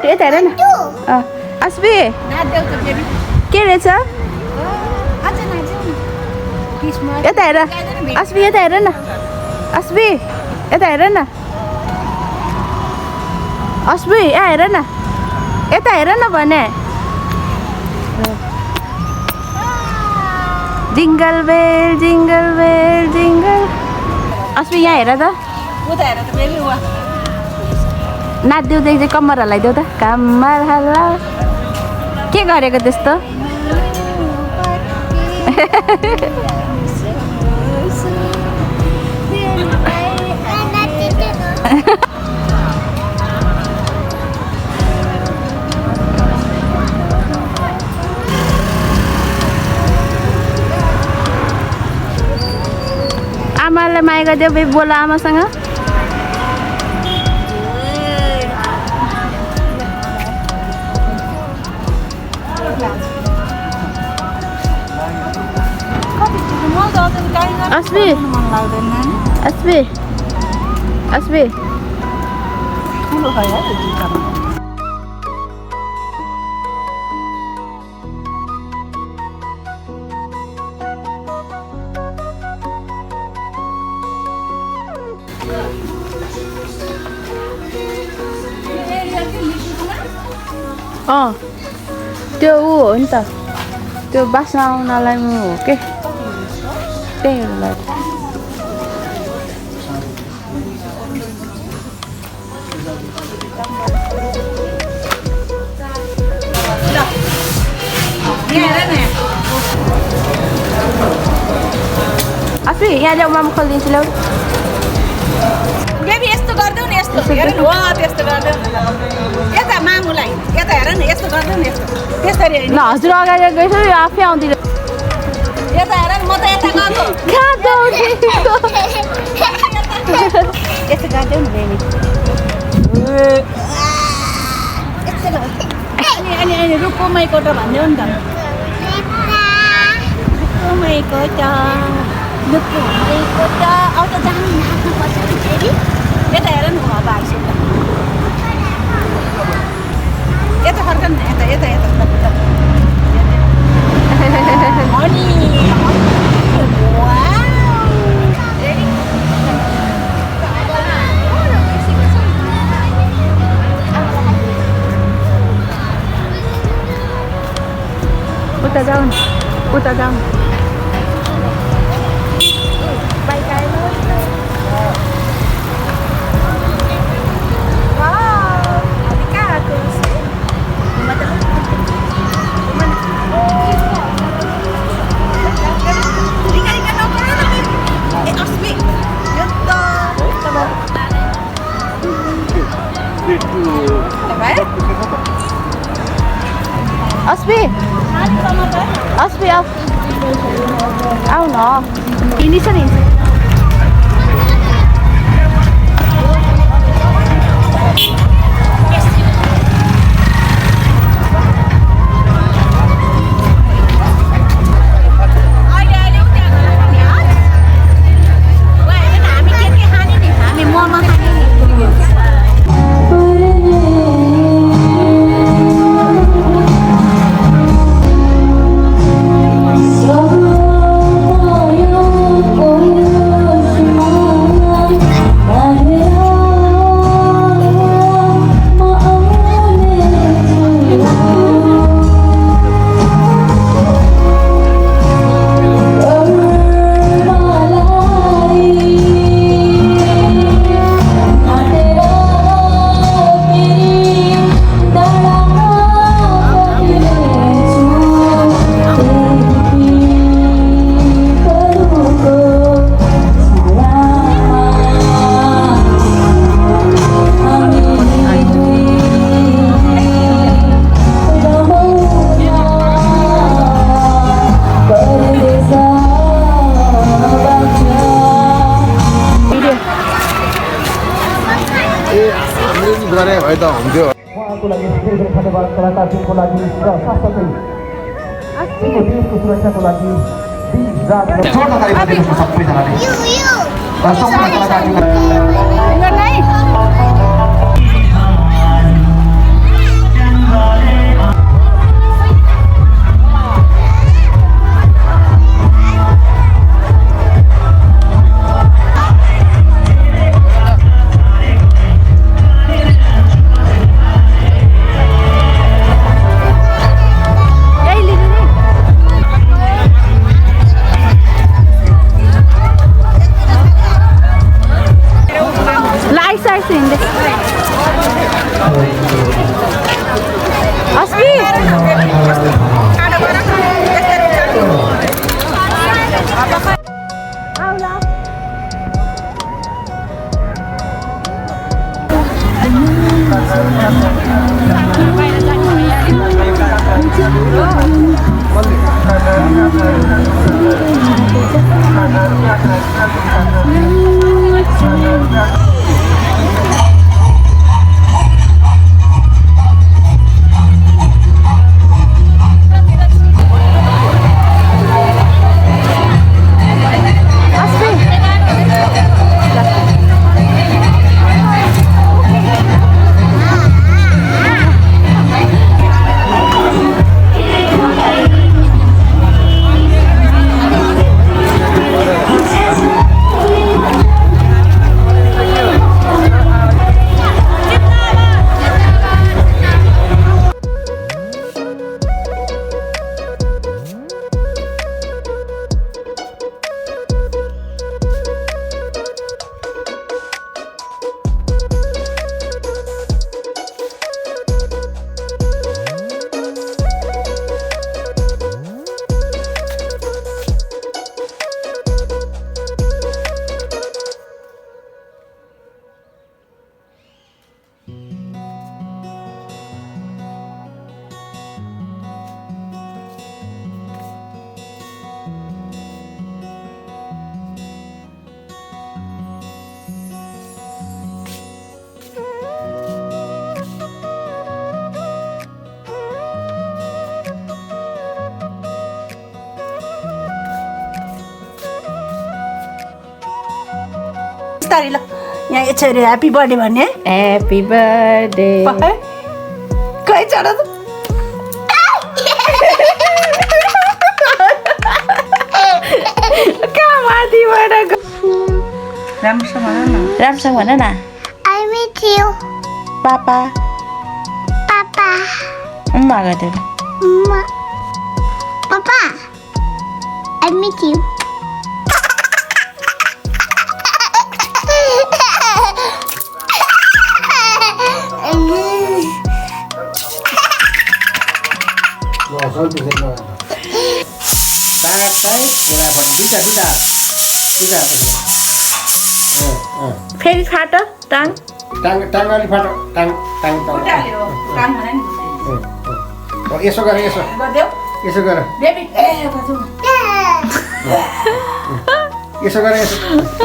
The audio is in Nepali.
यता हेर न अस्बी के रहेछ यता हेर अस्बी यता हेर न अस्बी यता हेर न अस्बी यहाँ हेर न यता हेर न भने जिंगल बेल जिंगल अस्बी यहाँ हेर त नाच्देऊ चाहिँ कम्मर हल्लाइदेऊ त कम्मर हल्ला के गरेको त्यस्तो आमालाई माया गरिदेऊ बे बोल आमासँग अस्बी अस्बी अस्बी त्यो ऊ हो नि त त्यो बास्न आउनलाई हो के त्यही हो अस्बी यहाँ ल्याऊ मामा खोलिदिन्छु ल्याउ बेबी यस्तो गर्देऊ नि यस्तो हेर न हो त्यस्तो गर्देऊ यता मामुलाई यता हेर न यस्तो गर्देऊ नि यस्तो त्यसरी ल हजुर अगाडि गएछ यो आफै आउँदिन यता हेर न म त यता गएको यस्तो गर्देऊ नि बेबी अनि रुकुमाईको त भन्देऊ नि त रुकुमाईको त अब त जानु नाच्नुपर्छ नि फेरि यता हेर न अब आइसक्यो यता फर्क न यता यता यता अनि उता जाऊ उता जाऊ अस्बी अस्बी आऊ न हिँडिछ नि उहाँको लागि धेरै धन्यवाद कलाकार टिमको लागि र साथसाथै यो देशको सुरक्षाको लागि दिन रात जोड्नकारी सबैजनाले सम्पूर्ण कलाकार बिस्तारै ल यहाँ यसरी ह्याप्पी बर्थडे भन्ने ह्याप्पी बर्थडे खै चढ त कहाँ माथिबाट राम्रोसँग भन न राम्रोसँग भन न I miss you, papa Papa. मागो Papa, I miss you. फेरि फाटो टाङ टाङ अलि फाटो टाङ टाङ टाङ काम भने नि यसो गर यसो गरिदेऊ यसो गर बेबी ए बजु यसो गर यसो